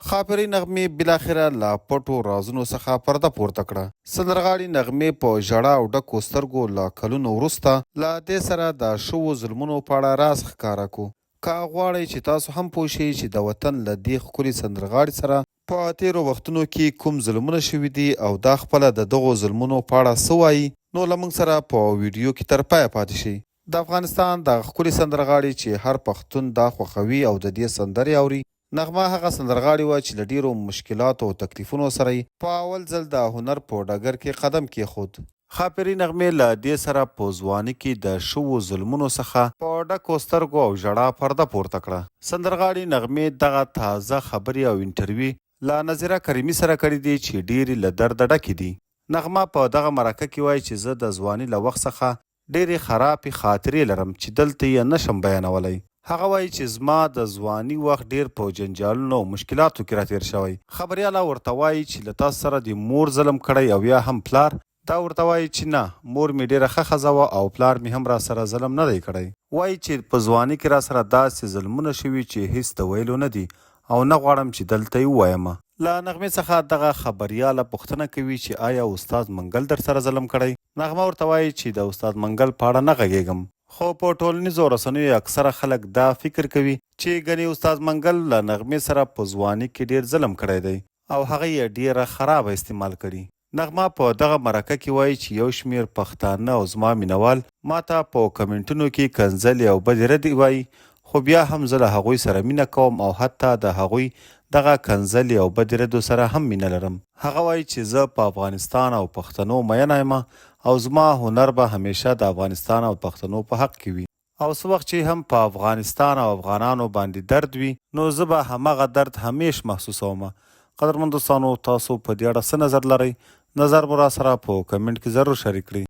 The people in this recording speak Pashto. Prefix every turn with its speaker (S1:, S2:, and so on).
S1: خاپری نغمې بالاخره لا پټو رازونو څخه پرده پورته کړه. سندرغاړي نغمې په ژړا او ډکو سترګو له کلونو وروسته له دې سره د شوو ظلمونو په اړه راز ښکاره کو. که غواړئ چې تاسو هم پوه شئ چې د وطن له دې ښکلي سندرغاړي سره په تیرو وختونو کې کوم ظلمونه شوي دي او دا خپله د دغو ظلمونو په اړه څه وایي، نو له موږ سره په ویډیو کې تر پایه پاتې شئ. د افغانستان د ښکلي سندرغاړي چې هر پښتون دا خوښوي او د دې سندرې اوري، نغمه هغه سندرغاړي وه چې له ډېرو مشکلاتو او تکلیفونو سره یې په اول ځل د هنر په ډګر کې قدم کېښود. خاپري نغمې له دې سره په ځواني کې د شوو ظلمونو څخه په ډکو سترګو او ژړا پرده پورته کړه. سندرغاړي نغمې دغه تازه خبرې او انټرویو له نظیره کریمي سره کړي دي چې ډېرې له درده ډکې دي. نغمه په دغه مرکه کې وایي چې زه د ځواني له وخت څخه ډېرې خرابې خاطرې لرم چې دلته یې نشم بیانولی. هغه وایي چې زما د ځواني وخت ډېر په جنجالونو او مشکلاتو کې راتېر شوی. خبریاله ورته وایي چې له تاسو سره د مور ظلم کړی او یا هم پلار؟ دا ورته وایي چې نه، مور مې ډېره ښه ښځه وه او پلار مې هم را سره ظلم نه دی کړی. وایي چې په ځواني کې را سره داسې ظلمونه شوي چې هیڅ د ویلو نه دي او نه غواړم چې دلته یې ووایم. له نغمې څخه دغه خبریاله پوښتنه کوي چې آیا استاد منګل در سره ظلم کړی؟ نغمه ورته وایي چې د استاد منګل په اړه نه غږېږم، خو په ټولنیزو رسنیو اکثره خلک دا فکر کوي چې ګنې استاد منګل له نغمې سره په ځواني کې ډېر ظلم کړی دی او هغه یې ډېره خرابه استعمال کړي. نغمه په دغه مرکه کې وایي چې یو شمېر پښتانه او زما مینوال ماته په کمنټونو کې کنځلې او بدې ردې وایي، خو بیا هم زه له هغوی سره مینه کوم او حتی د هغوی دغه کنځلې او بدې ردو سره هم مینه لرم. هغه وایي چې زه په افغانستان او پښتنو مینه یم او زما هنر به همیشه د افغانستان او پښتنو په حق کې وي او څه وخت چې هم په افغانستان او افغانانو باندې درد وي نو زه به همغه درد همیش محسوسوم. قدرمن دوستانو، تاسو په دې اړه څه نظر لرئ؟ نظر مو را سره په کمنټ کې ضرور شریک کړئ.